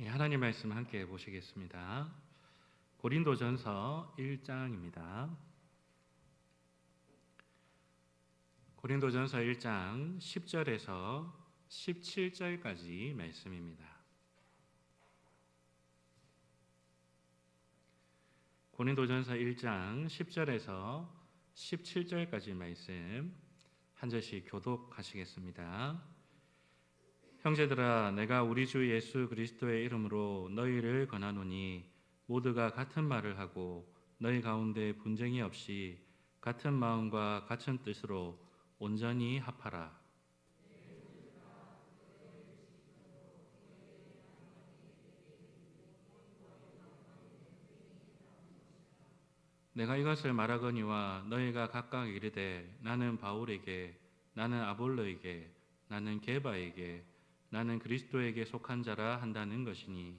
하나님 말씀 함께 보시겠습니다. 고린도전서 1장입니다. 고린도전서 1장 10절에서 17절까지 말씀입니다. 고린도전서 1장 10절에서 17절까지 말씀 한 절씩 교독하시겠습니다. 형제들아, 내가 우리 주 예수 그리스도의 이름으로 너희를 권하노니 모두가 같은 말을 하고 너희 가운데 분쟁이 없이 같은 마음과 같은 뜻으로 온전히 합하라. 내가 이것을 말하거니와 너희가 각각 이르되 나는 바울에게, 나는 아볼로에게, 나는 게바에게, 나는 그리스도에게 속한 자라 한다는 것이니,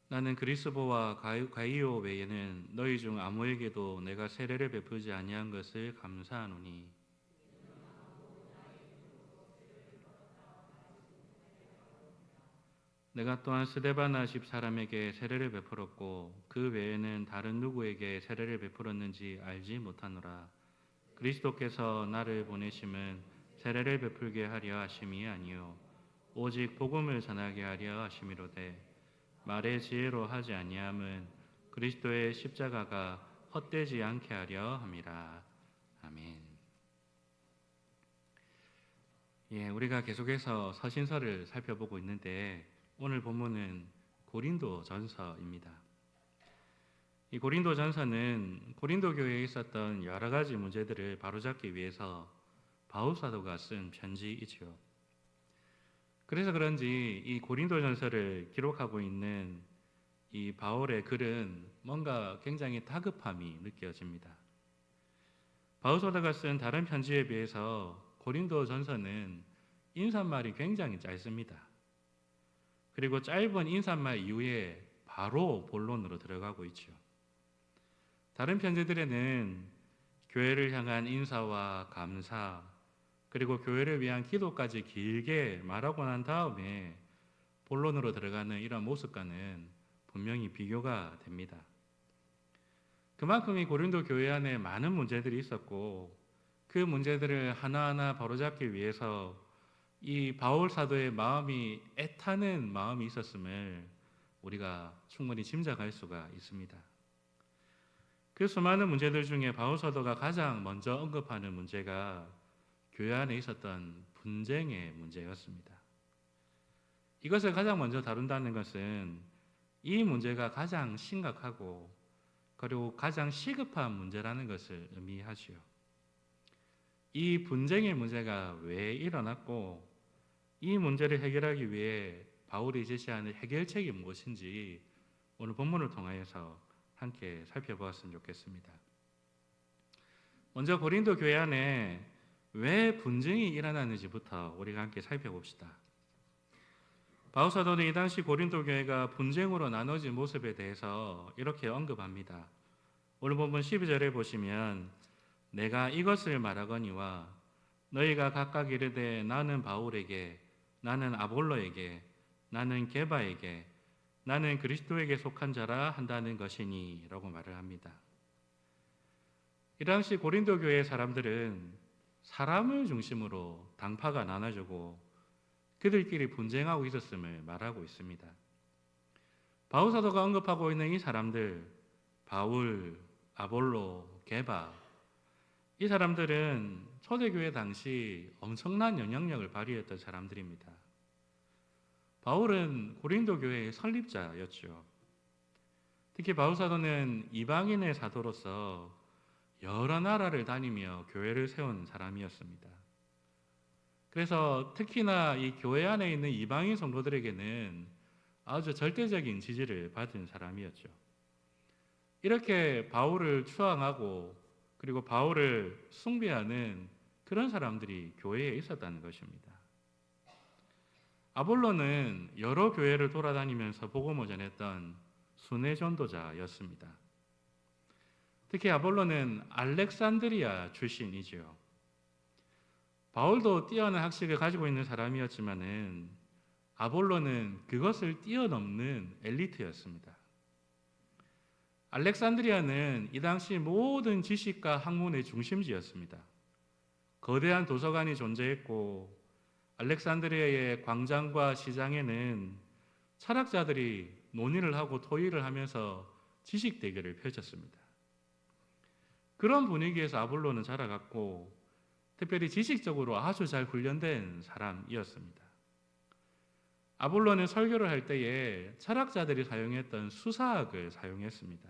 나는 그리스보와 가이오 외에는 너희 중 아무에게도 내가 세례를 베푸지 아니한 것을 감사하노니, 내가 또한 스데바나 집 사람에게 세례를 베풀었고 그 외에는 다른 누구에게 세례를 베풀었는지 알지 못하노라. 그리스도께서 나를 보내심은 세례를 베풀게 하려 하심이 아니요 오직 복음을 전하게 하려 하심이로되, 말의 지혜로 하지 아니함은 그리스도의 십자가가 헛되지 않게 하려 함이라. 아멘. 우리가 계속해서 서신서를 살펴보고 있는데 오늘 본문은 고린도전서입니다. 이 고린도전서는 고린도 교회에 있었던 여러 가지 문제들을 바로잡기 위해서 바울 사도가 쓴 편지이지요. 그래서 그런지 이 고린도전서를 기록하고 있는 이 바울의 글은 뭔가 굉장히 다급함이 느껴집니다. 바울 사도가 쓴 다른 편지에 비해서 고린도전서는 인사말이 굉장히 짧습니다. 그리고 짧은 인사말 이후에 바로 본론으로 들어가고 있죠. 다른 편지들에는 교회를 향한 인사와 감사, 그리고 교회를 위한 기도까지 길게 말하고 난 다음에 본론으로 들어가는 이런 모습과는 분명히 비교가 됩니다. 그만큼 이 고린도 교회 안에 많은 문제들이 있었고 그 문제들을 하나하나 바로잡기 위해서 이 바울 사도의 마음이 애타는 마음이 있었음을 우리가 충분히 짐작할 수가 있습니다. 그 수많은 문제들 중에 바울 사도가 가장 먼저 언급하는 문제가 교회 안에 있었던 분쟁의 문제였습니다. 이것을 가장 먼저 다룬다는 것은 이 문제가 가장 심각하고 그리고 가장 시급한 문제라는 것을 의미하지요. 이 분쟁의 문제가 왜 일어났고 이 문제를 해결하기 위해 바울이 제시하는 해결책이 무엇인지 오늘 본문을 통하여서 함께 살펴보았으면 좋겠습니다. 먼저 고린도 교회 안에 왜 분쟁이 일어나는지부터 우리가 함께 살펴봅시다. 바울 사도는 이 당시 고린도 교회가 분쟁으로 나눠진 모습에 대해서 이렇게 언급합니다. 오늘 본문 12절에 보시면 내가 이것을 말하거니와 너희가 각각 이르되 나는 바울에게, 나는 아볼로에게, 나는 게바에게, 나는 그리스도에게 속한 자라 한다는 것이니 라고 말을 합니다. 이 당시 고린도 교회의 사람들은 사람을 중심으로 당파가 나눠지고 그들끼리 분쟁하고 있었음을 말하고 있습니다. 바울 사도가 언급하고 있는 이 사람들, 바울, 아볼로, 게바, 이 사람들은 초대교회 당시 엄청난 영향력을 발휘했던 사람들입니다. 바울은 고린도 교회의 설립자였죠. 특히 바울 사도는 이방인의 사도로서 여러 나라를 다니며 교회를 세운 사람이었습니다. 그래서 특히나 이 교회 안에 있는 이방인 성도들에게는 아주 절대적인 지지를 받은 사람이었죠. 이렇게 바울을 추앙하고 그리고 바울을 숭배하는 그런 사람들이 교회에 있었다는 것입니다. 아볼로는 여러 교회를 돌아다니면서 복음을 전했던 순회 전도자였습니다. 특히 아볼로는 알렉산드리아 출신이지요. 바울도 뛰어난 학식을 가지고 있는 사람이었지만은 아볼로는 그것을 뛰어넘는 엘리트였습니다. 알렉산드리아는 이 당시 모든 지식과 학문의 중심지였습니다. 거대한 도서관이 존재했고 알렉산드리아의 광장과 시장에는 철학자들이 논의를 하고 토의를 하면서 지식 대결을 펼쳤습니다. 그런 분위기에서 아볼로는 자라갔고 특별히 지식적으로 아주 잘 훈련된 사람이었습니다. 아볼로는 설교를 할 때에 철학자들이 사용했던 수사학을 사용했습니다.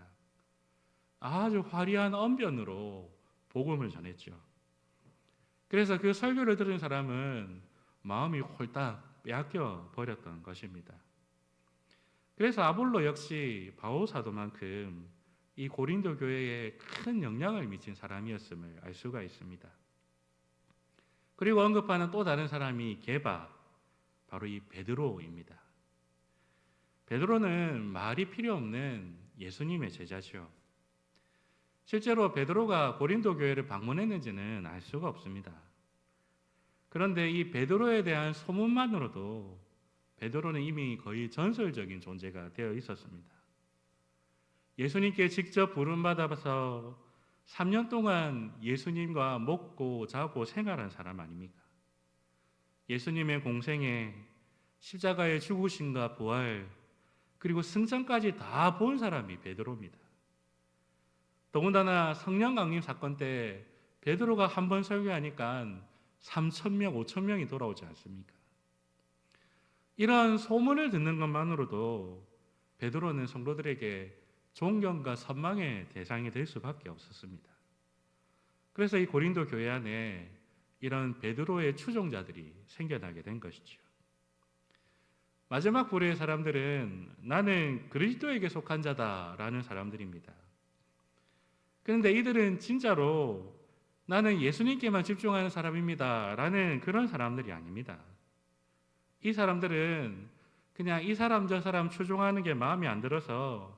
아주 화려한 언변으로 복음을 전했죠. 그래서 그 설교를 들은 사람은 마음이 홀딱 빼앗겨 버렸던 것입니다. 그래서 아볼로 역시 바울 사도만큼 이 고린도 교회에 큰 영향을 미친 사람이었음을 알 수가 있습니다. 그리고 언급하는 또 다른 사람이 게바, 바로 이 베드로입니다. 베드로는 말이 필요 없는 예수님의 제자죠. 실제로 베드로가 고린도 교회를 방문했는지는 알 수가 없습니다. 그런데 이 베드로에 대한 소문만으로도 베드로는 이미 거의 전설적인 존재가 되어 있었습니다. 예수님께 직접 부름받아서 3년 동안 예수님과 먹고 자고 생활한 사람 아닙니까? 예수님의 공생에 십자가의 죽으심과 부활 그리고 승천까지 다 본 사람이 베드로입니다. 더군다나 성령 강림 사건 때 베드로가 한 번 설교하니까 3,000명, 5,000명이 돌아오지 않습니까? 이런 소문을 듣는 것만으로도 베드로는 성도들에게 존경과 선망의 대상이 될 수밖에 없었습니다. 그래서 이 고린도 교회 안에 이런 베드로의 추종자들이 생겨나게 된 것이죠. 마지막 부류의 사람들은 나는 그리스도에게 속한 자다라는 사람들입니다. 그런데 이들은 진짜로 나는 예수님께만 집중하는 사람입니다 라는 그런 사람들이 아닙니다. 이 사람들은 그냥 이 사람 저 사람 추종하는 게 마음에 안 들어서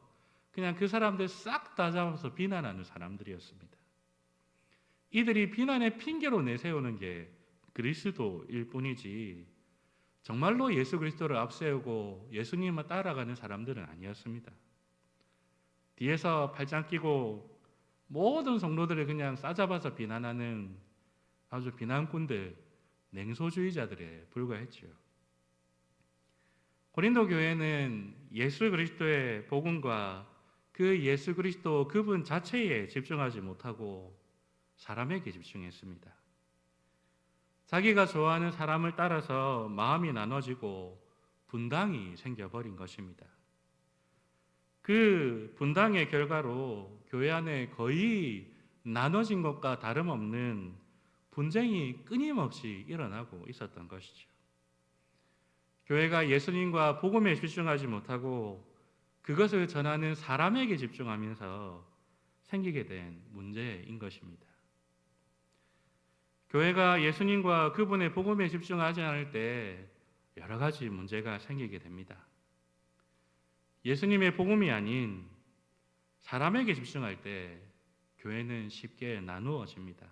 그냥 그 사람들 싹 다 잡아서 비난하는 사람들이었습니다. 이들이 비난의 핑계로 내세우는 게 그리스도일 뿐이지 정말로 예수 그리스도를 앞세우고 예수님만 따라가는 사람들은 아니었습니다. 뒤에서 팔짱 끼고 모든 성도들을 그냥 싸잡아서 비난하는 아주 비난꾼들, 냉소주의자들에 불과했지요. 고린도 교회는 예수 그리스도의 복음과 그 예수 그리스도 그분 자체에 집중하지 못하고 사람에게 집중했습니다. 자기가 좋아하는 사람을 따라서 마음이 나눠지고 분당이 생겨버린 것입니다. 그 분당의 결과로 교회 안에 거의 나눠진 것과 다름없는 분쟁이 끊임없이 일어나고 있었던 것이죠. 교회가 예수님과 복음에 집중하지 못하고 그것을 전하는 사람에게 집중하면서 생기게 된 문제인 것입니다. 교회가 예수님과 그분의 복음에 집중하지 않을 때 여러 가지 문제가 생기게 됩니다. 예수님의 복음이 아닌 사람에게 집중할 때 교회는 쉽게 나누어집니다.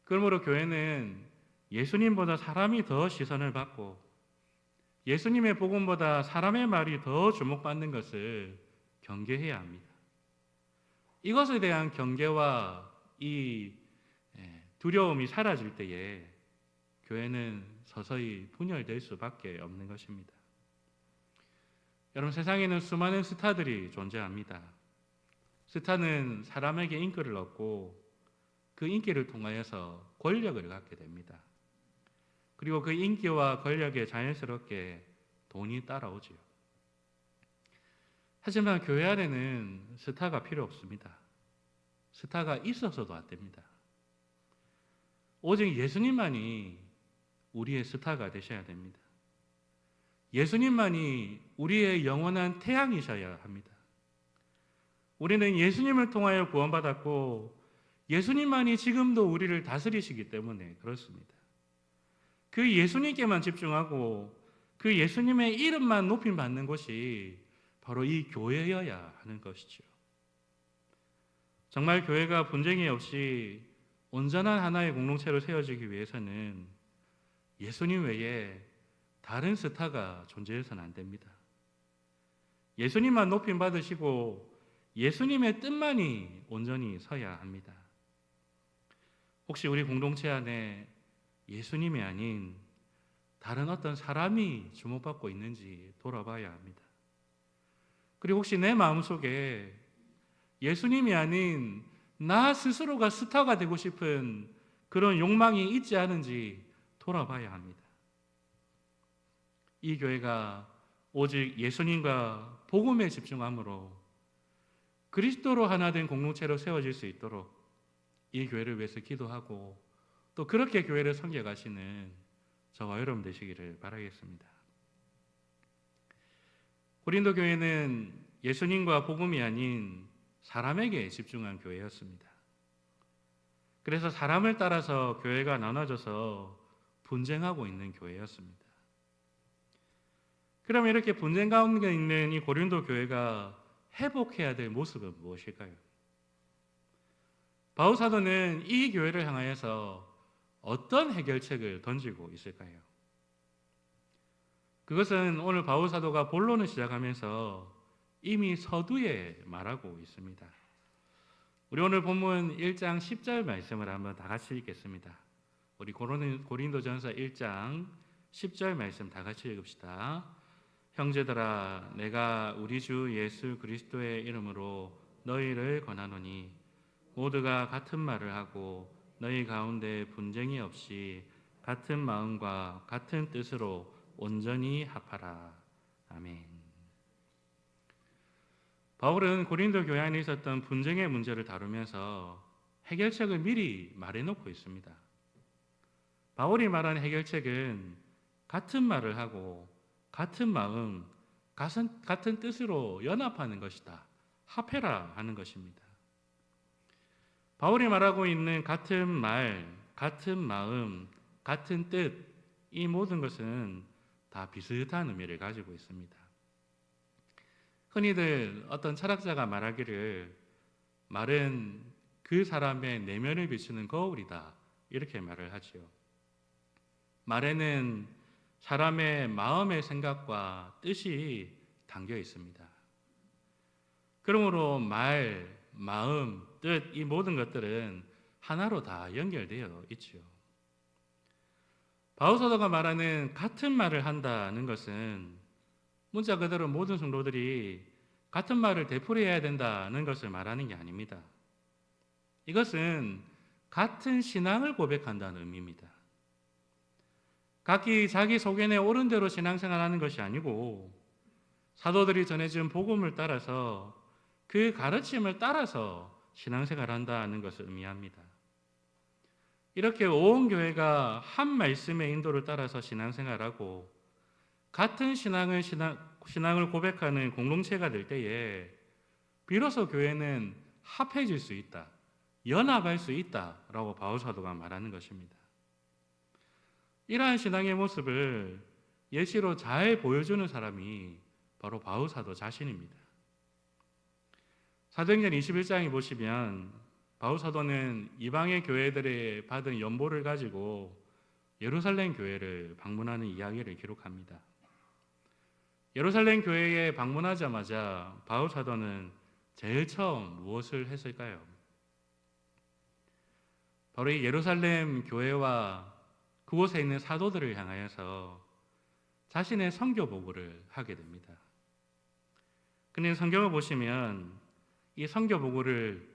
그러므로 교회는 예수님보다 사람이 더 시선을 받고 예수님의 복음보다 사람의 말이 더 주목받는 것을 경계해야 합니다. 이것에 대한 경계와 이 두려움이 사라질 때에 교회는 서서히 분열될 수밖에 없는 것입니다. 여러분, 세상에는 수많은 스타들이 존재합니다. 스타는 사람에게 인기를 얻고 그 인기를 통하여서 권력을 갖게 됩니다. 그리고 그 인기와 권력에 자연스럽게 돈이 따라오지요. 하지만 교회 안에는 스타가 필요 없습니다. 스타가 있어서도 안 됩니다. 오직 예수님만이 우리의 스타가 되셔야 됩니다. 예수님만이 우리의 영원한 태양이셔야 합니다. 우리는 예수님을 통하여 구원받았고 예수님만이 지금도 우리를 다스리시기 때문에 그렇습니다. 그 예수님께만 집중하고 그 예수님의 이름만 높임 받는 것이 바로 이 교회여야 하는 것이죠. 정말 교회가 분쟁이 없이 온전한 하나의 공동체로 세워지기 위해서는 예수님 외에 다른 스타가 존재해서는 안 됩니다. 예수님만 높임 받으시고 예수님의 뜻만이 온전히 서야 합니다. 혹시 우리 공동체 안에 예수님이 아닌 다른 어떤 사람이 주목받고 있는지 돌아봐야 합니다. 그리고 혹시 내 마음속에 예수님이 아닌 나 스스로가 스타가 되고 싶은 그런 욕망이 있지 않은지 돌아봐야 합니다. 이 교회가 오직 예수님과 복음에 집중함으로 그리스도로 하나 된 공동체로 세워질 수 있도록 이 교회를 위해서 기도하고 또 그렇게 교회를 섬겨가시는 저와 여러분 되시기를 바라겠습니다. 고린도 교회는 예수님과 복음이 아닌 사람에게 집중한 교회였습니다. 그래서 사람을 따라서 교회가 나눠져서 분쟁하고 있는 교회였습니다. 그럼 이렇게 분쟁 가운데 있는 이 고린도 교회가 회복해야 될 모습은 무엇일까요? 바울 사도는 이 교회를 향하여서 어떤 해결책을 던지고 있을까요? 그것은 오늘 바울 사도가 본론을 시작하면서 이미 서두에 말하고 있습니다. 우리 오늘 본문 1장 10절 말씀을 한번 다 같이 읽겠습니다. 우리 고린도전서 1장 10절 말씀 다 같이 읽읍시다. 형제들아, 내가 우리 주 예수 그리스도의 이름으로 너희를 권하노니 모두가 같은 말을 하고 너희 가운데 분쟁이 없이 같은 마음과 같은 뜻으로 온전히 합하라. 아멘. 바울은 고린도 교회 안에 있었던 분쟁의 문제를 다루면서 해결책을 미리 말해놓고 있습니다. 바울이 말하는 해결책은 같은 말을 하고 같은 마음, 같은 뜻으로 연합하는 것이다. 합해라 하는 것입니다. 바울이 말하고 있는 같은 말, 같은 마음, 같은 뜻, 이 모든 것은 다 비슷한 의미를 가지고 있습니다. 흔히들 어떤 철학자가 말하기를 말은 그 사람의 내면을 비추는 거울이다, 이렇게 말을 하지요. 말에는 사람의 마음의 생각과 뜻이 담겨 있습니다. 그러므로 말, 마음, 뜻, 이 모든 것들은 하나로 다 연결되어 있지요. 바울 사도가 말하는 같은 말을 한다는 것은 문자 그대로 모든 성도들이 같은 말을 되풀이해야 된다는 것을 말하는 게 아닙니다. 이것은 같은 신앙을 고백한다는 의미입니다. 각기 자기 소견에 옳은 대로 신앙생활하는 것이 아니고 사도들이 전해준 복음을 따라서 그 가르침을 따라서 신앙생활한다는 것을 의미합니다. 이렇게 온 교회가 한 말씀의 인도를 따라서 신앙생활하고 같은 신앙을 고백하는 공동체가 될 때에 비로소 교회는 합해질 수 있다, 연합할 수 있다라고 바울 사도가 말하는 것입니다. 이러한 신앙의 모습을 예시로 잘 보여주는 사람이 바로 바울 사도 자신입니다. 사도행전 21장에 보시면 바울 사도는 이방의 교회들에 받은 연보를 가지고 예루살렘 교회를 방문하는 이야기를 기록합니다. 예루살렘 교회에 방문하자마자 바울 사도는 제일 처음 무엇을 했을까요? 바로 이 예루살렘 교회와 그곳에 있는 사도들을 향하여서 자신의 선교 보고를 하게 됩니다. 근데 성경을 보시면 이 선교 보고를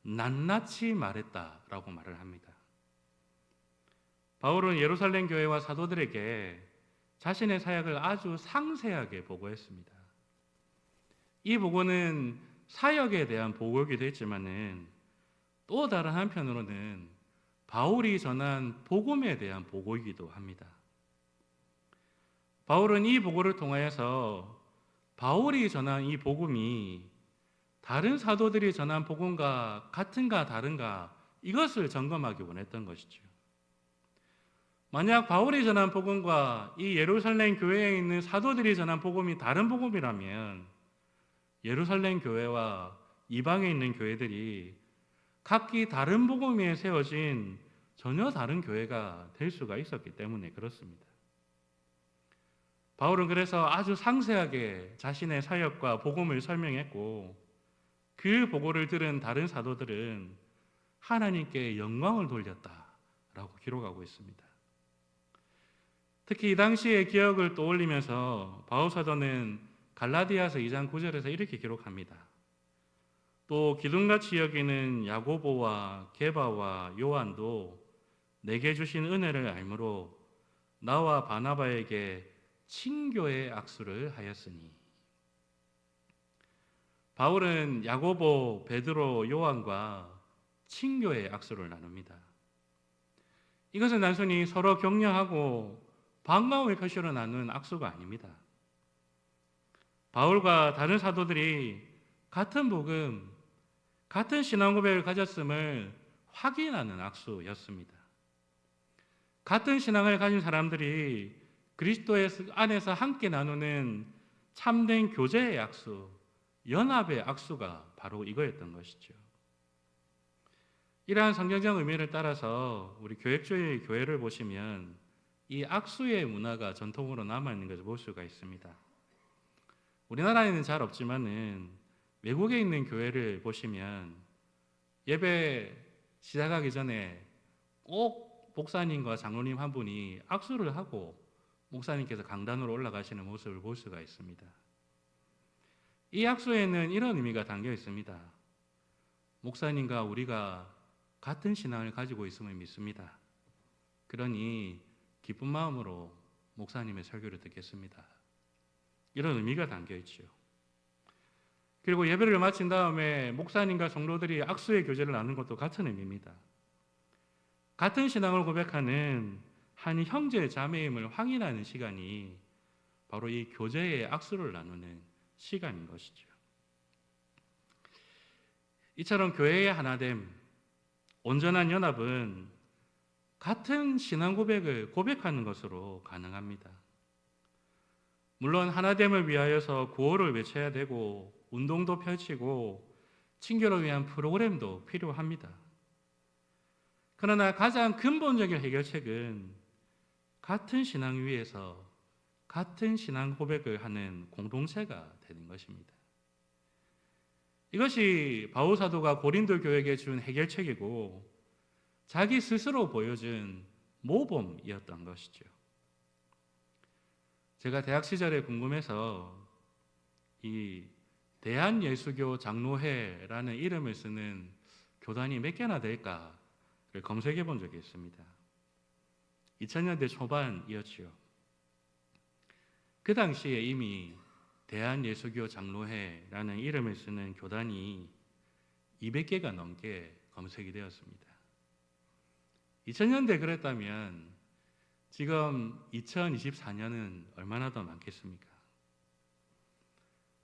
낱낱이 말했다라고 말을 합니다. 바울은 예루살렘 교회와 사도들에게 자신의 사역을 아주 상세하게 보고했습니다. 이 보고는 사역에 대한 보고이기도 했지만은 또 다른 한편으로는 바울이 전한 복음에 대한 보고이기도 합니다. 바울은 이 보고를 통하여서 바울이 전한 이 복음이 다른 사도들이 전한 복음과 같은가 다른가 이것을 점검하기 원했던 것이죠. 만약 바울이 전한 복음과 이 예루살렘 교회에 있는 사도들이 전한 복음이 다른 복음이라면 예루살렘 교회와 이방에 있는 교회들이 각기 다른 복음 위에 세워진 전혀 다른 교회가 될 수가 있었기 때문에 그렇습니다. 바울은 그래서 아주 상세하게 자신의 사역과 복음을 설명했고, 그 보고를 들은 다른 사도들은 하나님께 영광을 돌렸다라고 기록하고 있습니다. 특히 이 당시의 기억을 떠올리면서 바울 사도는 갈라디아서 2장 9절에서 이렇게 기록합니다. 또 기둥같이 여기는 야고보와 게바와 요한도 내게 주신 은혜를 알므로 나와 바나바에게 친교의 악수를 하였으니. 바울은 야고보, 베드로, 요한과 친교의 악수를 나눕니다. 이것은 단순히 서로 격려하고 반가움의 표시로 나눈 악수가 아닙니다. 바울과 다른 사도들이 같은 복음, 같은 신앙 고백을 가졌음을 확인하는 악수였습니다. 같은 신앙을 가진 사람들이 그리스도의 안에서 함께 나누는 참된 교제의 악수, 연합의 악수가 바로 이거였던 것이죠. 이러한 성경적 의미를 따라서 우리 교획주의 교회를 보시면 이 악수의 문화가 전통으로 남아있는 것을 볼 수가 있습니다. 우리나라에는 잘 없지만은 외국에 있는 교회를 보시면 예배 시작하기 전에 꼭 목사님과 장로님 한 분이 악수를 하고 목사님께서 강단으로 올라가시는 모습을 볼 수가 있습니다. 이 악수에는 이런 의미가 담겨 있습니다. 목사님과 우리가 같은 신앙을 가지고 있음을 믿습니다. 그러니 기쁜 마음으로 목사님의 설교를 듣겠습니다. 이런 의미가 담겨 있죠. 그리고 예배를 마친 다음에 목사님과 성도들이 악수의 교제를 나누는 것도 같은 의미입니다. 같은 신앙을 고백하는 한 형제 자매임을 확인하는 시간이 바로 이 교제의 악수를 나누는 시간인 것이죠. 이처럼 교회의 하나됨, 온전한 연합은 같은 신앙 고백을 고백하는 것으로 가능합니다. 물론 하나됨을 위하여서 구호를 외쳐야 되고 운동도 펼치고 친교를 위한 프로그램도 필요합니다. 그러나 가장 근본적인 해결책은 같은 신앙 위에서 같은 신앙 고백을 하는 공동체가 되는 것입니다. 이것이 바울 사도가 고린도 교회에게 준 해결책이고 자기 스스로 보여준 모범이었던 것이죠. 제가 대학 시절에 궁금해서 이 대한예수교 장로회라는 이름을 쓰는 교단이 몇 개나 될까를 검색해 본 적이 있습니다. 2000년대 초반이었지요. 그 당시에 이미 대한예수교 장로회라는 이름을 쓰는 교단이 200개가 넘게 검색이 되었습니다. 2000년대 그랬다면 지금 2024년은 얼마나 더 많겠습니까?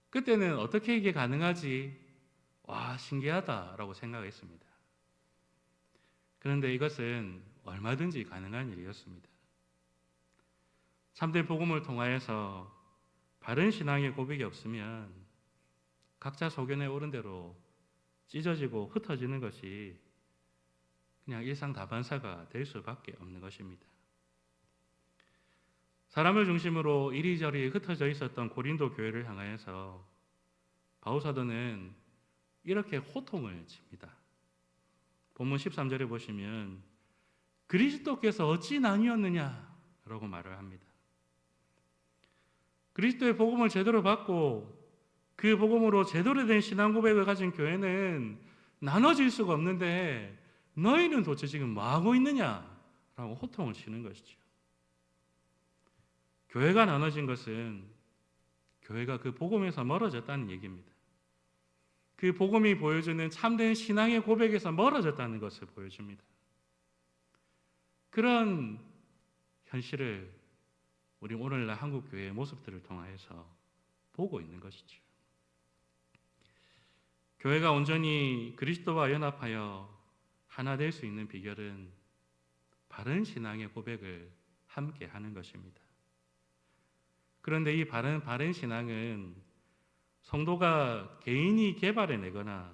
그때는 어떻게 이게 가능하지? 와, 신기하다라고 생각했습니다. 그런데 이것은 얼마든지 가능한 일이었습니다. 참된 복음을 통하여서 바른 신앙의 고백이 없으면 각자 소견에 오른 대로 찢어지고 흩어지는 것이 그냥 일상다반사가 될 수밖에 없는 것입니다. 사람을 중심으로 이리저리 흩어져 있었던 고린도 교회를 향하여서 바울 사도는 이렇게 호통을 칩니다. 본문 13절에 보시면 그리스도께서 어찌 나뉘었느냐라고 말을 합니다. 그리스도의 복음을 제대로 받고 그 복음으로 제대로 된 신앙 고백을 가진 교회는 나눠질 수가 없는데 너희는 도대체 지금 뭐하고 있느냐라고 호통을 치는 것이죠. 교회가 나눠진 것은 교회가 그 복음에서 멀어졌다는 얘기입니다. 그 복음이 보여주는 참된 신앙의 고백에서 멀어졌다는 것을 보여줍니다. 그런 현실을 우리 오늘날 한국 교회의 모습들을 통하여서 보고 있는 것이죠. 교회가 온전히 그리스도와 연합하여 하나 될 수 있는 비결은 바른 신앙의 고백을 함께 하는 것입니다. 그런데 이 바른 신앙은 성도가 개인이 개발해내거나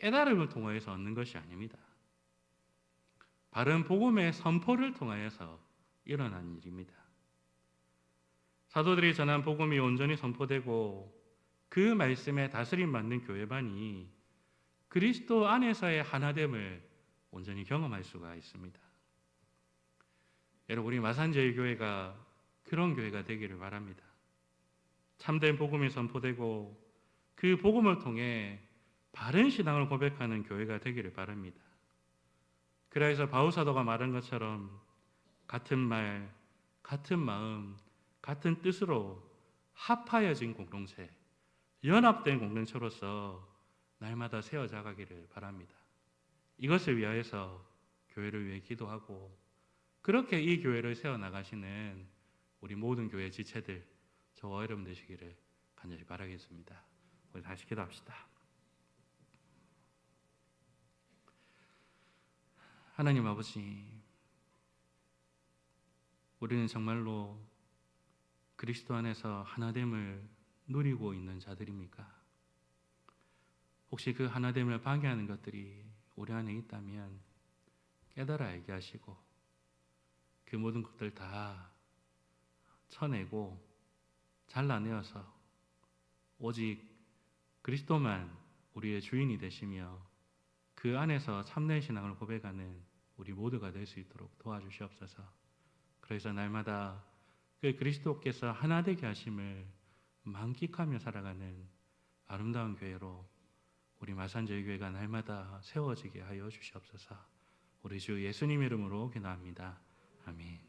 깨달음을 통하여서 얻는 것이 아닙니다. 바른 복음의 선포를 통하여서 일어난 일입니다. 사도들이 전한 복음이 온전히 선포되고 그 말씀에 다스림 받는 교회반이 그리스도 안에서의 하나됨을 온전히 경험할 수가 있습니다. 여러분, 우리 마산제일교회가 그런 교회가 되기를 바랍니다. 참된 복음이 선포되고 그 복음을 통해 바른 신앙을 고백하는 교회가 되기를 바랍니다. 그래서 바울사도가 말한 것처럼 같은 말, 같은 마음, 같은 뜻으로 합하여진 공동체, 연합된 공동체로서 날마다 세워져 가기를 바랍니다. 이것을 위하여서 교회를 위해 기도하고 그렇게 이 교회를 세워나가시는 우리 모든 교회 지체들, 저와 여러분 되시기를 간절히 바라겠습니다. 우리 다시 기도합시다. 하나님 아버지, 우리는 정말로 그리스도 안에서 하나됨을 누리고 있는 자들입니까? 혹시 그 하나됨을 방해하는 것들이 우리 안에 있다면 깨달아 알게 하시고 그 모든 것들 다 쳐내고 잘라내어서 오직 그리스도만 우리의 주인이 되시며 그 안에서 참된 신앙을 고백하는 우리 모두가 될 수 있도록 도와주시옵소서. 그래서 날마다 그 그리스도께서 하나 되게 하심을 만끽하며 살아가는 아름다운 교회로 우리 마산제일교회가 날마다 세워지게 하여 주시옵소서. 우리 주 예수님 이름으로 기도합니다. 아멘.